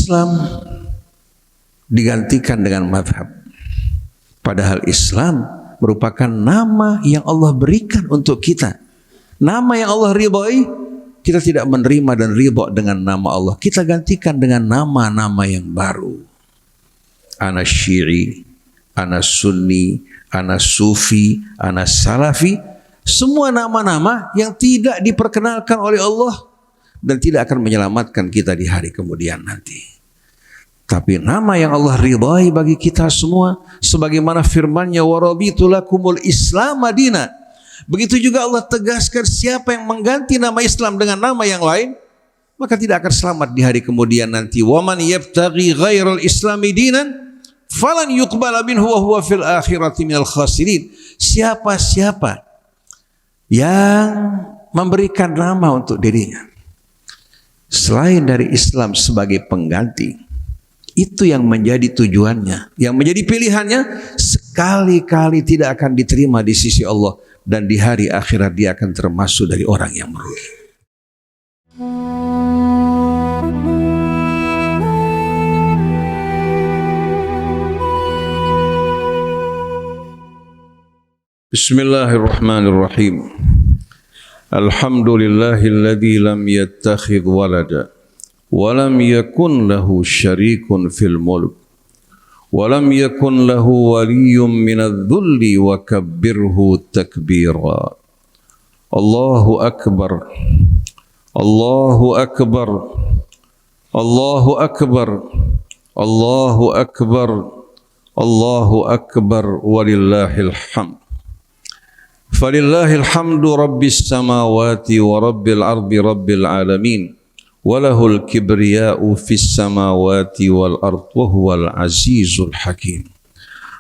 Islam digantikan dengan madhab. Padahal Islam merupakan nama yang Allah berikan untuk kita. Nama yang Allah ridhai, kita tidak menerima dan ridha dengan nama Allah. Kita gantikan dengan nama-nama yang baru. Ana Syi'i, ana Sunni, ana Sufi, ana Salafi. Semua nama-nama yang tidak diperkenalkan oleh Allah dan tidak akan menyelamatkan kita di hari kemudian nanti. Tapi nama yang Allah ridhai bagi kita semua, sebagaimana firman-Nya wa raditu lakumul Islam madina. Begitu juga Allah tegaskan, siapa yang mengganti nama Islam dengan nama yang lain, maka tidak akan selamat di hari kemudian nanti. Wa man yabtaghi ghairal islami dinan falan yuqbala minhu wa huwa fil akhirati minal khasirin. Siapa-siapa yang memberikan nama untuk dirinya selain dari Islam sebagai pengganti, itu yang menjadi tujuannya, yang menjadi pilihannya, sekali-kali tidak akan diterima di sisi Allah, dan di hari akhirat dia akan termasuk dari orang yang merugi. Bismillahirrahmanirrahim. Alhamdulillahilladzi lam yattakhidh walada ولم يكن له شريك في الملك ولم يكن له ولي من الذل وكبره تكبيرا الله أكبر الله أكبر الله أكبر الله أكبر الله أكبر ولله الحمد فلله الحمد رب السماوات ورب الأرض رب العالمين وله الكبرياء في السماوات والأرض وهو العزيز الحكيم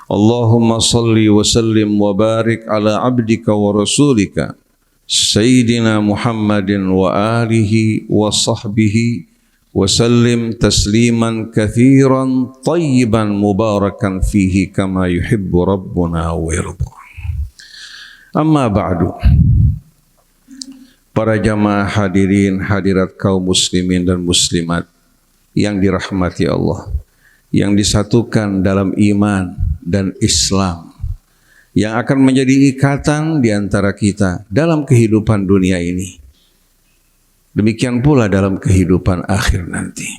اللهم صل وسلم وبارك على عبدك ورسولك سيدنا محمد وآله وصحبه وسلم تسليما كثيرا طيبا مباركا فيه كما يحب ربنا ويرضى أما بعد. Para jamaah hadirin hadirat kaum muslimin dan muslimat yang dirahmati Allah, yang disatukan dalam iman dan Islam, yang akan menjadi ikatan di antara kita dalam kehidupan dunia ini. Demikian pula dalam kehidupan akhir nanti.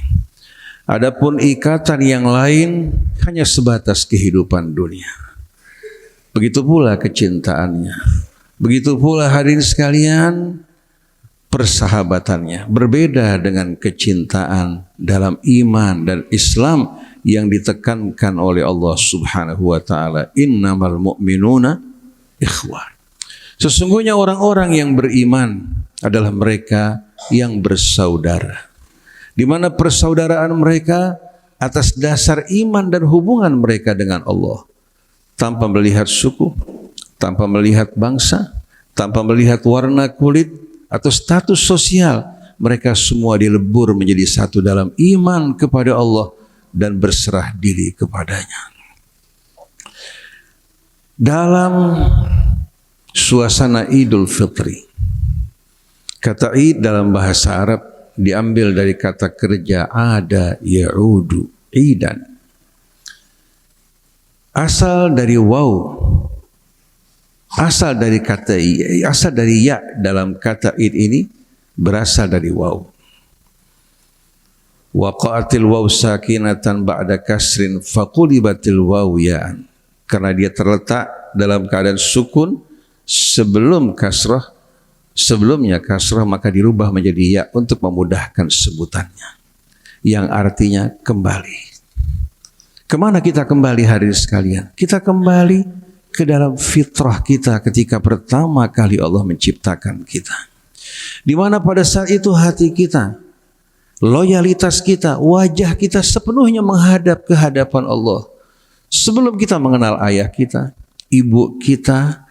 Adapun ikatan yang lain hanya sebatas kehidupan dunia. Begitu pula kecintaannya. Begitu pula hadirin sekalian, persahabatannya berbeda dengan kecintaan dalam iman dan Islam yang ditekankan oleh Allah Subhanahu wa taala, innamal mu'minuna ikhwan. Sesungguhnya orang-orang yang beriman adalah mereka yang bersaudara, di mana persaudaraan mereka atas dasar iman dan hubungan mereka dengan Allah, tanpa melihat suku, tanpa melihat bangsa, tanpa melihat warna kulit atau status sosial. Mereka semua dilebur menjadi satu dalam iman kepada Allah dan berserah diri kepadanya. Dalam suasana Idul Fitri, kata Id dalam bahasa Arab diambil dari kata kerja ada ya'udu idan, asal dari waw, asal dari kata asal dari ya dalam kata id ini berasal dari waw. Waqa'atil waw sakinatan ba'da kasrin faqulibatil waw ya'an, karena dia terletak dalam keadaan sukun sebelum kasrah, sebelumnya kasrah, maka dirubah menjadi ya untuk memudahkan sebutannya, yang artinya kembali. Kemana kita kembali hari sekalian? Kita kembali ke dalam fitrah kita ketika pertama kali Allah menciptakan kita, di mana pada saat itu hati kita, loyalitas kita, wajah kita sepenuhnya menghadap ke hadapan Allah. Sebelum kita mengenal ayah kita, ibu kita,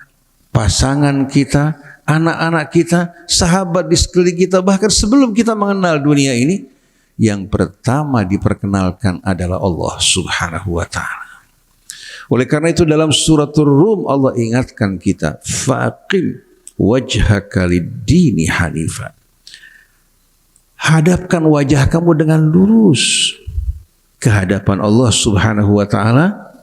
pasangan kita, anak-anak kita, sahabat di sekeliling kita, bahkan sebelum kita mengenal dunia ini, yang pertama diperkenalkan adalah Allah Subhanahu wa ta'ala. Oleh karena itu dalam suratul Rum Allah ingatkan kita, faqim wajhaka lid-dini hanifa. Hadapkan wajah kamu dengan lurus ke hadapan Allah Subhanahu wa taala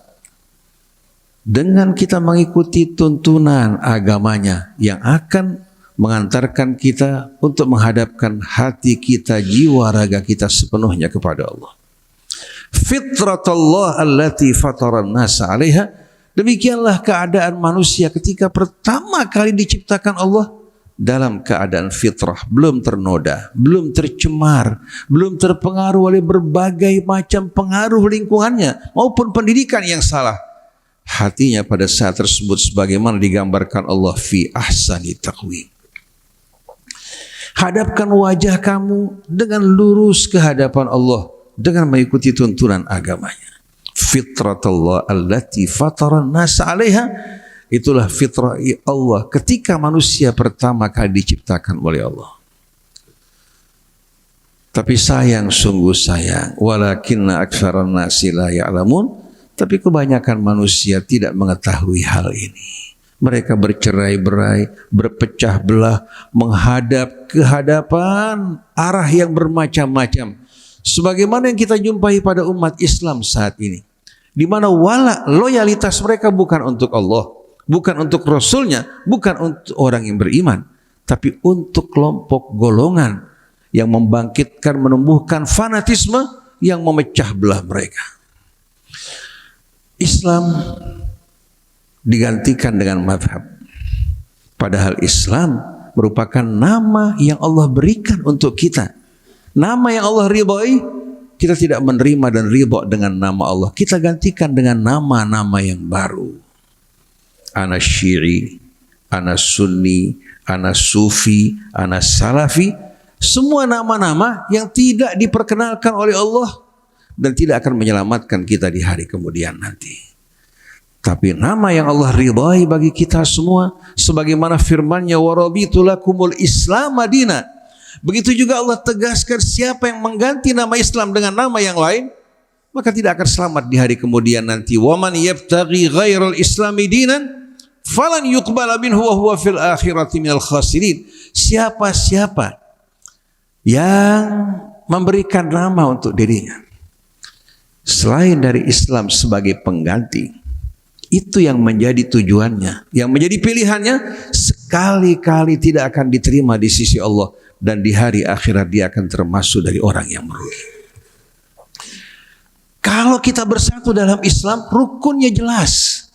dengan kita mengikuti tuntunan agamanya yang akan mengantarkan kita untuk menghadapkan hati kita, jiwa raga kita sepenuhnya kepada Allah. Fitratullah allati fataran nasa 'alaiha. Demikianlah keadaan manusia ketika pertama kali diciptakan Allah, dalam keadaan fitrah, belum ternoda, belum tercemar, belum terpengaruh oleh berbagai macam pengaruh lingkungannya maupun pendidikan yang salah. Hatinya pada saat tersebut sebagaimana digambarkan Allah fi ahsani taqwim. Hadapkan wajah kamu dengan lurus ke hadapan Allah dengan mengikuti tuntunan agamanya. Fitratullah allati fataran nasa 'alaiha. Itulah fitrah Allah ketika manusia pertama kali diciptakan oleh Allah. Tapi sayang, sungguh sayang, walakinna aktsaran nasi la ya'lamun. Tapi kebanyakan manusia tidak mengetahui hal ini. Mereka bercerai-berai, berpecah belah, menghadap ke hadapan arah yang bermacam-macam. Sebagaimana yang kita jumpai pada umat Islam saat ini, di mana loyalitas mereka bukan untuk Allah, bukan untuk Rasulnya, bukan untuk orang yang beriman, tapi untuk kelompok golongan yang membangkitkan, menumbuhkan fanatisme yang memecah belah mereka. Islam digantikan dengan madhab. Padahal Islam merupakan nama yang Allah berikan untuk kita. Nama yang Allah ridhai, kita tidak menerima dan ridha dengan nama Allah. Kita gantikan dengan nama-nama yang baru. Ana Syi'i, ana Sunni, ana Sufi, ana Salafi. Semua nama-nama yang tidak diperkenalkan oleh Allah dan tidak akan menyelamatkan kita di hari kemudian nanti. Tapi nama yang Allah ridhai bagi kita semua, sebagaimana firman-Nya wa raditu lakumul Islam madina. Begitu juga Allah tegaskan, siapa yang mengganti nama Islam dengan nama yang lain, maka tidak akan selamat di hari kemudian nanti. Wa man yabtaghi ghairal islami dinan falan yuqbala minhu wa huwa fil akhirati minal khasirin. Siapa-siapa yang memberikan nama untuk dirinya selain dari Islam sebagai pengganti, itu yang menjadi tujuannya, yang menjadi pilihannya, sekali-kali tidak akan diterima di sisi Allah, dan di hari akhirat dia akan termasuk dari orang yang merugi. Kalau kita bersatu dalam Islam, rukunnya jelas.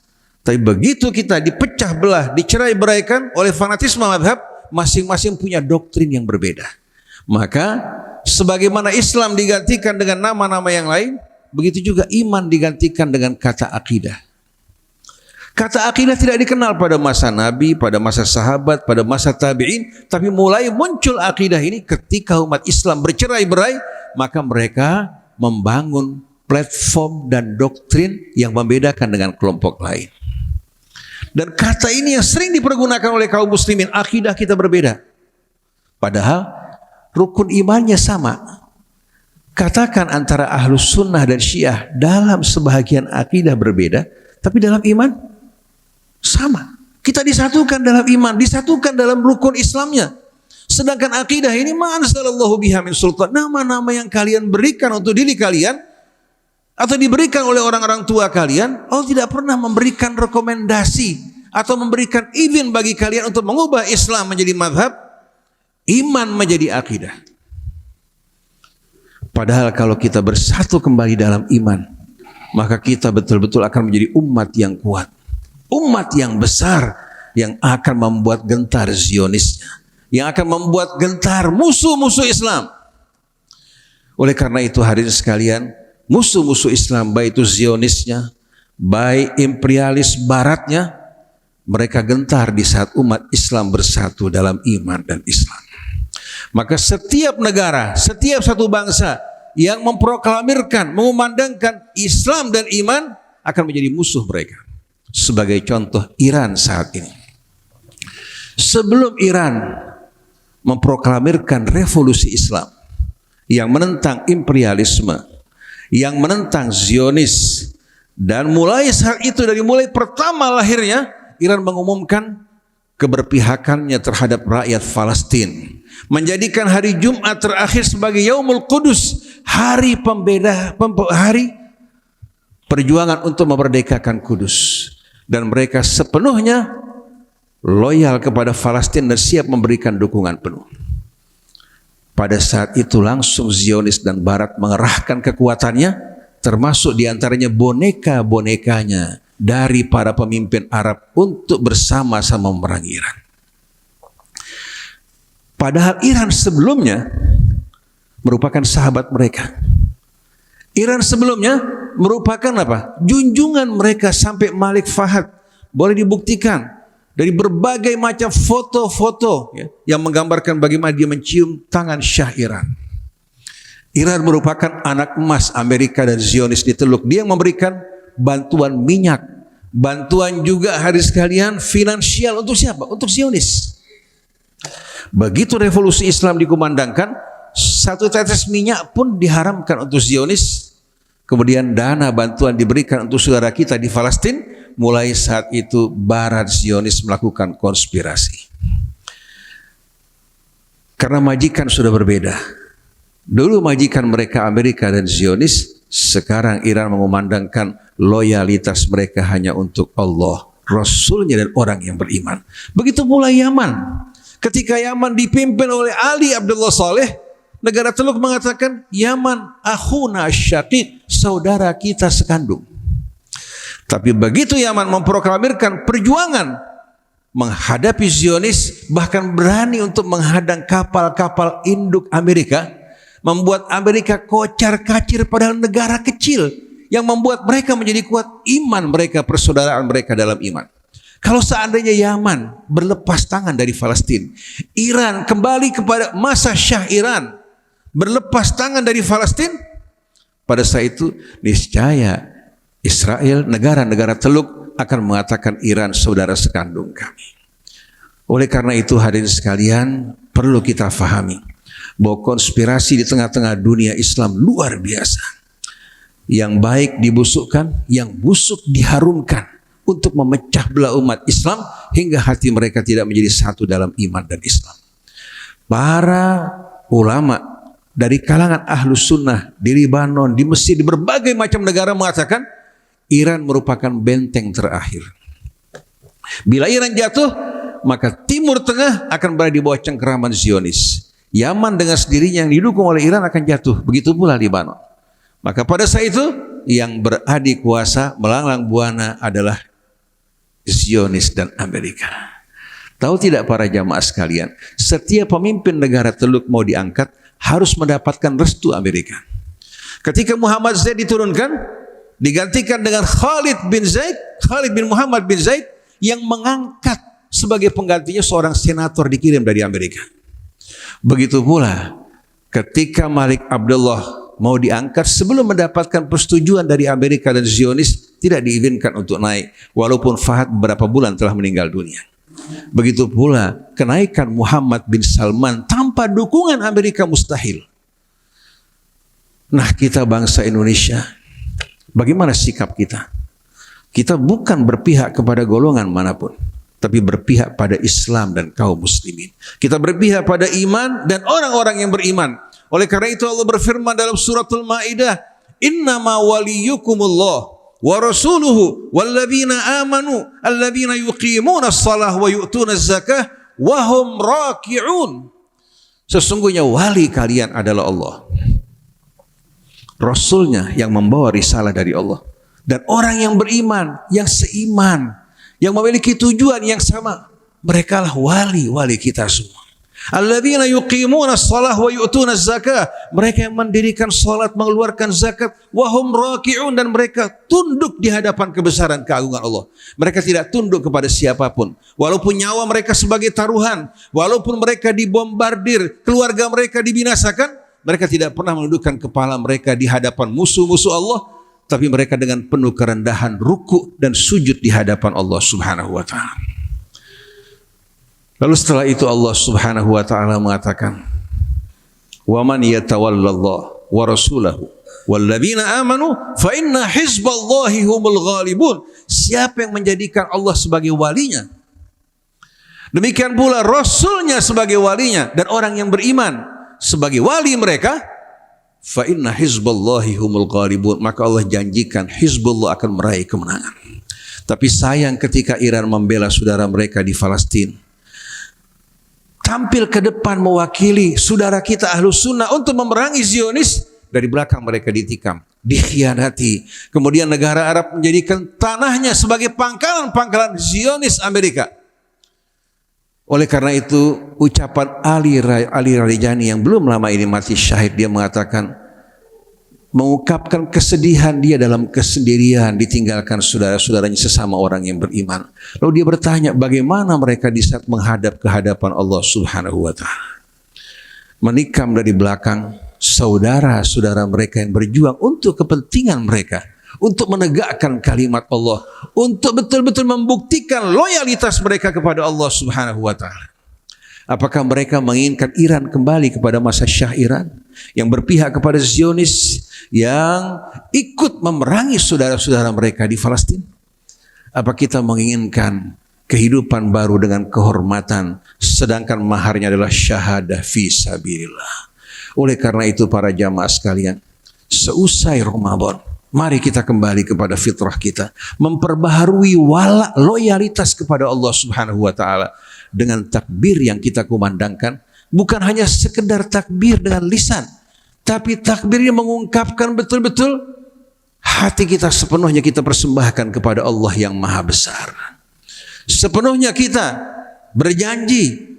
Tapi begitu kita dipecah belah, dicerai-beraikan oleh fanatisme mazhab, masing-masing punya doktrin yang berbeda. Maka sebagaimana Islam digantikan dengan nama-nama yang lain, begitu juga iman digantikan dengan kata akidah. Kata akidah tidak dikenal pada masa Nabi, pada masa sahabat, pada masa tabi'in, tapi mulai muncul akidah ini ketika umat Islam bercerai-berai, maka mereka membangun platform dan doktrin yang membedakan dengan kelompok lain. Dan kata ini yang sering dipergunakan oleh kaum muslimin, akidah kita berbeda. Padahal rukun imannya sama. Katakan antara ahlus sunnah dan syiah dalam sebahagian akidah berbeda, tapi dalam iman sama. Kita disatukan dalam iman, disatukan dalam rukun Islamnya. Sedangkan akidah ini ma anzalallahu biha min sultan, nama-nama yang kalian berikan untuk diri kalian atau diberikan oleh orang-orang tua kalian, Allah tidak pernah memberikan rekomendasi atau memberikan izin bagi kalian untuk mengubah Islam menjadi mazhab, iman menjadi akidah. Padahal kalau kita bersatu kembali dalam iman, maka kita betul-betul akan menjadi umat yang kuat, umat yang besar, yang akan membuat gentar Zionisnya, yang akan membuat gentar musuh-musuh Islam. Oleh karena itu hadirin sekalian, musuh-musuh Islam, baik itu Zionisnya, baik imperialis baratnya, mereka gentar di saat umat Islam bersatu dalam iman dan Islam. Maka setiap negara, setiap satu bangsa yang memproklamirkan, mengumandangkan Islam dan iman akan menjadi musuh mereka. Sebagai contoh Iran saat ini. Sebelum Iran memproklamirkan revolusi Islam yang menentang imperialisme, yang menentang Zionis, dan mulai saat itu, dari mulai pertama lahirnya, Iran mengumumkan keberpihakannya terhadap rakyat Palestina, menjadikan hari Jumat terakhir sebagai Yaumul Qudus, hari hari perjuangan untuk memerdekakan Kudus, dan mereka sepenuhnya loyal kepada Palestina dan siap memberikan dukungan penuh. Pada saat itu langsung Zionis dan Barat mengerahkan kekuatannya, termasuk diantaranya boneka-bonekanya dari para pemimpin Arab untuk bersama-sama memerangi Iran. Padahal Iran sebelumnya merupakan sahabat mereka. Iran sebelumnya merupakan apa? Junjungan mereka sampai Malik Fahad. Boleh dibuktikan dari berbagai macam foto-foto yang menggambarkan bagaimana dia mencium tangan Syah Iran. Iran merupakan anak emas Amerika dan Zionis di Teluk. Dia yang memberikan bantuan minyak, bantuan juga hadis sekalian finansial untuk siapa? Untuk Zionis. Begitu revolusi Islam dikumandangkan, satu tetes minyak pun diharamkan untuk Zionis. Kemudian dana bantuan diberikan untuk saudara kita di Palestina. Mulai saat itu Barat Zionis melakukan konspirasi. Karena majikan sudah berbeda. Dulu majikan mereka Amerika dan Zionis, sekarang Iran mengumandangkan loyalitas mereka hanya untuk Allah, Rasulnya dan orang yang beriman. Begitu pula Yaman. Ketika Yaman dipimpin oleh Ali Abdullah Saleh, negara Teluk mengatakan Yaman akhuna syaqiq, saudara kita sekandung. Tapi begitu Yaman memproklamirkan perjuangan menghadapi Zionis, bahkan berani untuk menghadang kapal-kapal induk Amerika, membuat Amerika kocar-kacir padahal negara kecil, yang membuat mereka menjadi kuat iman mereka, persaudaraan mereka dalam iman. Kalau seandainya Yaman berlepas tangan dari Palestina, Iran kembali kepada masa Syah Iran, berlepas tangan dari Palestina, pada saat itu niscaya Israel, negara-negara Teluk akan mengatakan Iran saudara sekandung kami. Oleh karena itu hadirin sekalian, perlu kita fahami bahwa konspirasi di tengah-tengah dunia Islam luar biasa. Yang baik dibusukkan, yang busuk diharumkan untuk memecah belah umat Islam hingga hati mereka tidak menjadi satu dalam iman dan Islam. Para ulama dari kalangan Ahlus Sunnah di Libanon, di Mesir, di berbagai macam negara mengatakan Iran merupakan benteng terakhir. Bila Iran jatuh, maka Timur Tengah akan berada di bawah cengkeraman Zionis. Yaman dengan sendirinya yang didukung oleh Iran akan jatuh. Begitu pula Libanon. Maka pada saat itu yang beradik kuasa melanglang buana adalah Zionis dan Amerika. Tahu tidak para jamaah sekalian, setiap pemimpin negara Teluk mau diangkat harus mendapatkan restu Amerika. Ketika Muhammad Zaid diturunkan, digantikan dengan Khalid bin Muhammad bin Zaid yang mengangkat sebagai penggantinya seorang senator dikirim dari Amerika. Begitu pula ketika Malik Abdullah mau diangkat, sebelum mendapatkan persetujuan dari Amerika dan Zionis, tidak diizinkan untuk naik walaupun Fahad beberapa bulan telah meninggal dunia. Begitu pula kenaikan Muhammad bin Salman tanpa dukungan Amerika mustahil. Nah, kita bangsa Indonesia, bagaimana sikap kita? Kita bukan berpihak kepada golongan manapun, tapi berpihak pada Islam dan kaum muslimin. Kita berpihak pada iman dan orang-orang yang beriman. Oleh karena itu Allah berfirman dalam suratul Maidah, "Innama waliyukumullah wa rasuluhu walladzina amanu alladzina yuqimuna shalah wa yu'tuna zakah wa hum raki'un." Sesungguhnya wali kalian adalah Allah, Rasulnya yang membawa risalah dari Allah, dan orang yang beriman, yang seiman, yang memiliki tujuan yang sama. Mereka lah wali-wali kita semua. Alladzina yuqimuna shalah wa yu'tuna zakah. Mereka yang mendirikan salat, mengeluarkan zakat, wa hum raki'un, dan mereka tunduk di hadapan kebesaran keagungan Allah. Mereka tidak tunduk kepada siapapun. Walaupun nyawa mereka sebagai taruhan, walaupun mereka dibombardir, keluarga mereka dibinasakan, mereka tidak pernah menundukkan kepala mereka di hadapan musuh-musuh Allah, tapi mereka dengan penuh kerendahan ruku dan sujud di hadapan Allah Subhanahu wa taala. Lalu setelah itu Allah Subhanahu wa taala mengatakan, "Wa man yatawallallah wa rasulahu walladzina amanu fa inna hizballahi humul ghalibun." Siapa yang menjadikan Allah sebagai walinya, demikian pula Rasulnya sebagai walinya, dan orang yang beriman sebagai wali mereka, fa inna hizballahi humul ghalibun, maka Allah janjikan Hizbullah akan meraih kemenangan. Tapi sayang ketika Iran membela saudara mereka di Palestina, tampil ke depan mewakili saudara kita Ahlus Sunnah untuk memerangi Zionis, dari belakang mereka ditikam, dikhianati. Kemudian negara Arab menjadikan tanahnya sebagai pangkalan-pangkalan Zionis Amerika. Oleh karena itu, ucapan Ali Rarijani yang belum lama ini mati syahid, dia mengatakan, mengungkapkan kesedihan dia dalam kesendirian ditinggalkan saudara-saudaranya sesama orang yang beriman. Lalu dia bertanya, bagaimana mereka di saat menghadap ke hadapan Allah Subhanahu wa Ta'ala, menikam dari belakang saudara-saudara mereka yang berjuang untuk kepentingan mereka, untuk menegakkan kalimat Allah, untuk betul-betul membuktikan loyalitas mereka kepada Allah Subhanahu wa Ta'ala. Apakah mereka menginginkan Iran kembali kepada masa Syah Iran yang berpihak kepada Zionis, yang ikut memerangi saudara-saudara mereka di Palestina? Apa kita menginginkan kehidupan baru dengan kehormatan, sedangkan maharnya adalah syahadah fi sabilillah? Oleh karena itu para jamaah sekalian, seusai Ramadan, mari kita kembali kepada fitrah kita, memperbaharui loyalitas kepada Allah Subhanahu wa Ta'ala dengan takbir yang kita kumandangkan. Bukan hanya sekedar takbir dengan lisan, tapi takbirnya mengungkapkan betul-betul hati kita sepenuhnya kita persembahkan kepada Allah yang maha besar. Sepenuhnya kita berjanji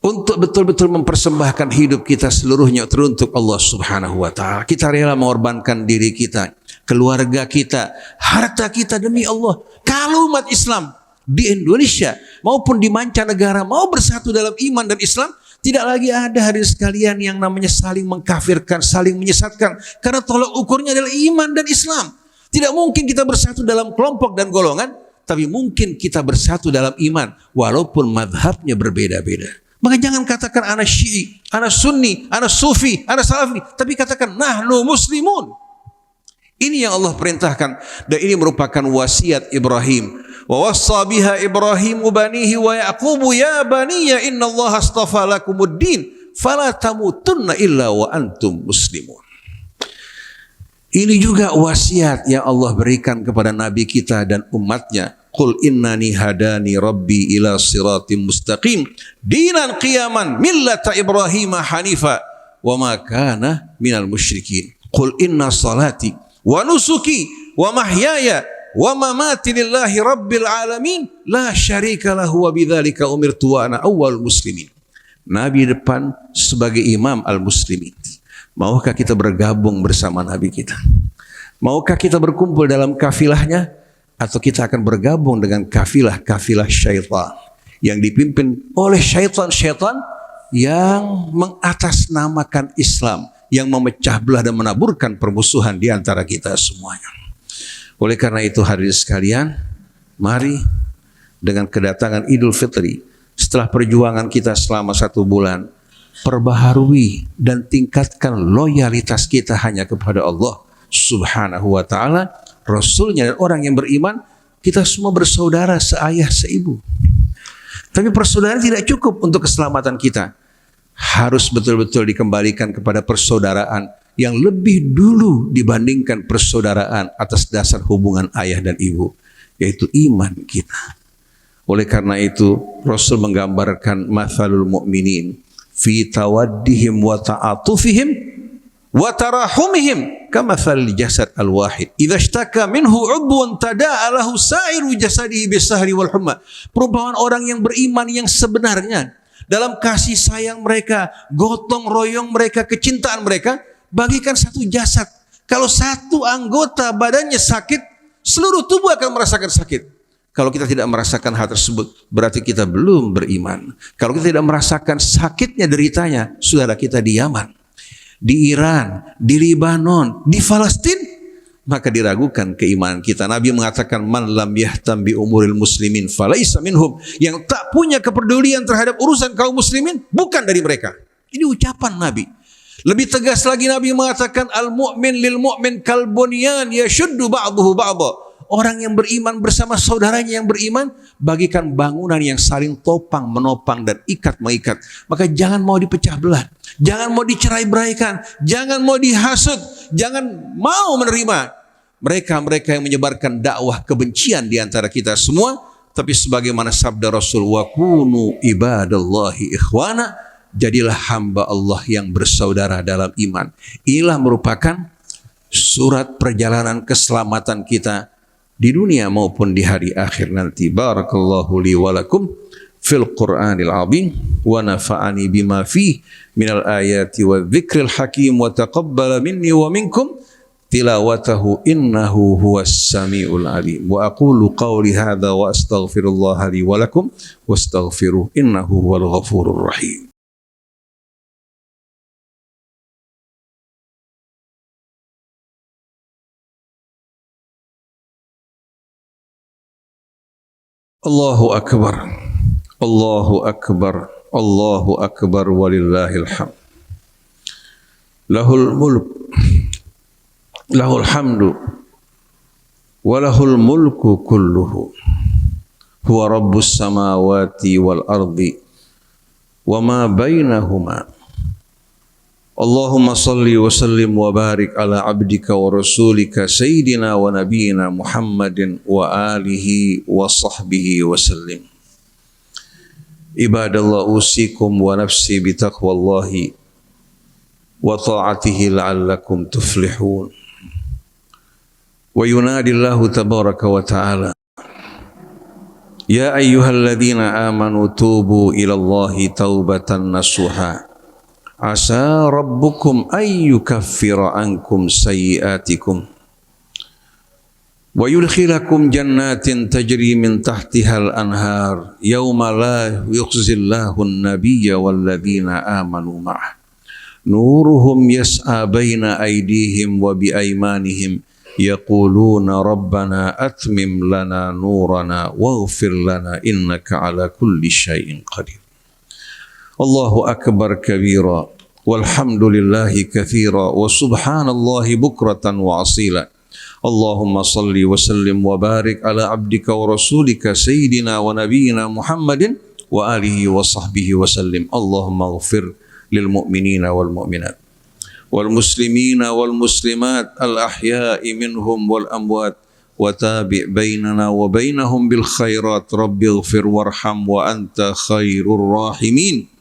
untuk betul-betul mempersembahkan hidup kita seluruhnya teruntuk Allah Subhanahu wa Ta'ala. Kita rela mengorbankan diri kita, keluarga kita, harta kita demi Allah. Kalau umat Islam di Indonesia maupun di mancanegara mau bersatu dalam iman dan Islam, tidak lagi ada hadirin sekalian yang namanya saling mengkafirkan, saling menyesatkan, karena tolak ukurnya adalah iman dan Islam. Tidak mungkin kita bersatu dalam kelompok dan golongan, tapi mungkin kita bersatu dalam iman walaupun madhabnya berbeda-beda. Maka jangan katakan ana Syi'i, ana Sunni, ana Sufi, ana Salafi, tapi katakan nahnu muslimun. Ini yang Allah perintahkan, dan ini merupakan wasiat Ibrahim. Wa wassa biha Ibrahim banihi wa Yaqub ya baniya innallaha astafa lakumuddin fala tamutunna illa wa antum muslimun. Ini juga wasiat yang Allah berikan kepada nabi kita dan umatnya. Qul innani hadani rabbi ila siratim mustaqim dinan qiyaman millata Ibrahim hanifa wa ma kana minal musyrikin. Qul inna salati wa nusuki wa mahyaya wa mamati lillahi rabbil alamin la syarika lahu wa bidzalika umirtu wa ana awwalul muslimin. Nabi depan sebagai imam al-muslimin. Maukah kita bergabung bersama nabi kita? Maukah kita berkumpul dalam kafilahnya? Atau kita akan bergabung dengan kafilah-kafilah syaitan yang dipimpin oleh syaitan-syaitan yang mengatasnamakan Islam, yang memecah belah dan menaburkan permusuhan di antara kita semuanya. Oleh karena itu hadirin sekalian, mari dengan kedatangan Idul Fitri, setelah perjuangan kita selama 1 bulan, perbaharui dan tingkatkan loyalitas kita hanya kepada Allah Subhanahu wa Ta'ala, Rasulnya dan orang yang beriman. Kita semua bersaudara seayah seibu. Tapi persaudaraan tidak cukup untuk keselamatan kita. Harus betul-betul dikembalikan kepada persaudaraan yang lebih dulu dibandingkan persaudaraan atas dasar hubungan ayah dan ibu, yaitu iman kita. Oleh karena itu Rasul menggambarkan mathalul mu'minin fi tawaddihim wa ta'atufihim wa tarahumihim kamathal jasad al-wahid idza ishtaka minhu 'udwun tada'a lahu sa'iru jasadihi bis-sahri wal humma. Perumpamaan orang yang beriman yang sebenarnya dalam kasih sayang mereka, gotong royong mereka, kecintaan mereka, bagikan satu jasad. Kalau satu anggota badannya sakit, seluruh tubuh akan merasakan sakit. Kalau kita tidak merasakan hal tersebut, berarti kita belum beriman. Kalau kita tidak merasakan sakitnya deritanya saudara kita di Yaman, di Iran, di Libanon, di Palestina, maka diragukan keimanan kita. Nabi mengatakan man lam yahtam bi umuril muslimin falaisa minhum. Yang tak punya kepedulian terhadap urusan kaum muslimin bukan dari mereka. Ini ucapan Nabi. Lebih tegas lagi Nabi mengatakan al mu'min lil mu'min kal bunyan yashuddu ba'dahu ba'dha. orang yang beriman bersama saudaranya yang beriman bagikan bangunan yang saling topang menopang dan ikat mengikat. Maka jangan mau dipecah belah, jangan mau dicerai-beraikan, jangan mau dihasut, jangan mau menerima mereka-mereka yang menyebarkan dakwah kebencian di antara kita semua. Tapi sebagaimana sabda Rasul, wa kunu ibadallahi ikhwana, jadilah hamba Allah yang bersaudara dalam iman. Inilah merupakan surat perjalanan keselamatan kita di dunia maupun di hari akhir nanti. Barakallahu li wa lakum fil Qur'anil azim wa nafa'ani bima fihi minal ayati wa dzikril hakim wa taqabbala minni wa minkum tilawatahu innahu huwas samiul alim. Wa aqulu qawli hadza wa astaghfirullah li wa lakum wastaghfiruh innahu huwal ghafurur rahim. Allahu akbar, Allahu akbar, Allahu akbar walillahil hamd. Lahul mulk, lahul hamdu, walahul mulku kulluhu. Huwa rabbus samawati wal ardi wa ma bainahuma. Allahumma salli wa sallim wa barik ala abdika wa rasulika sayyidina wa nabiyina Muhammadin wa alihi wa sahbihi wa sallim. Ibadallah, usikum wa nafsi bitaqwallahi wa ta'atihi la'allakum tuflihun. Wa yunadillahu tabaraka wa ta'ala, ya ayyuhalladzina amanu tubu ilallahi taubatan nasuha. Asa rabbukum ayyukaffira ankum sayyiatikum wa yudkhilakum jannatin tajri min tahtihal anhar yawma la yukhzillahu an-nabiyya walladzina amanu ma'ah nuruhum yas'a baina aydihim wa biaymanihim yaquluna rabbana atmim lana nurana waghfir lana innaka ala kulli syai'in qadir. Allahu akbar kabira walhamdulillahi katsira wa subhanallahi bukratan wa asila. Allahumma salli wa sallim wa barik ala abdika wa rasulika sayyidina wa nabiyyina Muhammadin wa alihi wa sahbihi wa sallim. Allahumma ighfir lil mu'minina wal mu'minat wal muslimina wal muslimat al ahya'i minhum wal amwat wa tabi' bainana wa bainahum bil khairat rabbighfir warham wa anta khairur rahimin.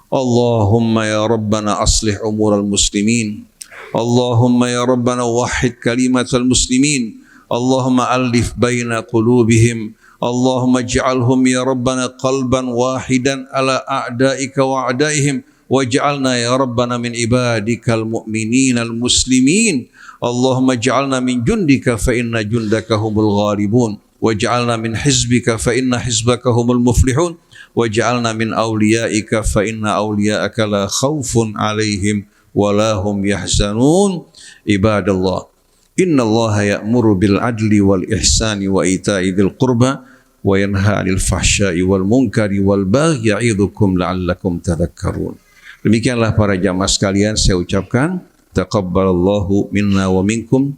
Allahumma ya Rabbana aslih umural muslimin. Allahumma ya Rabbana wahid kalimatal muslimin. Allahumma alif baina qulubihim. Allahumma ij'alhum ya Rabbana qalban wahidan ala a'daika wa a'daihim. Waj'alna ya Rabbana min ibadikal mu'mininal muslimin. Allahumma ij'alna min jundika fa inna jundaka humul ghalibun. Waj'alna min hizbika fa inna hizbaka humul muflihun. Waj'alna min awliyaika fa inna awliyaka la khawfun alaihim wa la hum yahzanun. Ibadallah, innallaha ya'muru bil adli wal ihsani wa ita'i dzil qurba wa yanha 'anil fahsya'i wal munkari wal baghi ya'idzukum la'allakum tadhakkarun. Demikianlah para jamaah sekalian, saya ucapkan taqabbalallahu minna wa minkum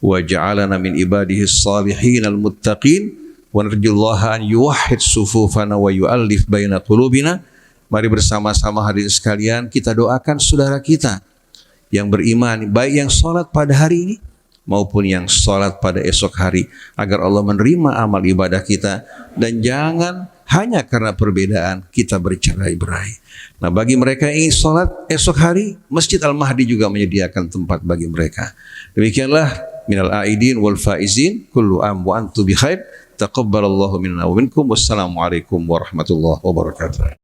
wa ja'alana min ibadihi salihin al muttaqin. Wa narjullaha an yuwahhid sufufana wa yu'allif baina qulubina. Mari bersama-sama hadirin sekalian kita doakan saudara kita yang beriman, baik yang salat pada hari ini maupun yang salat pada esok hari, agar Allah menerima amal ibadah kita dan jangan hanya karena perbedaan kita bercerai-berai. Nah, bagi mereka yang ingin salat esok hari, Masjid Al-Mahdi juga menyediakan tempat bagi mereka. Demikianlah minal aidin wal faizin kullu am wa antum bi khair. Taqabbalallahu minna wa minkum. Wassalamualaikum warahmatullahi wabarakatuh.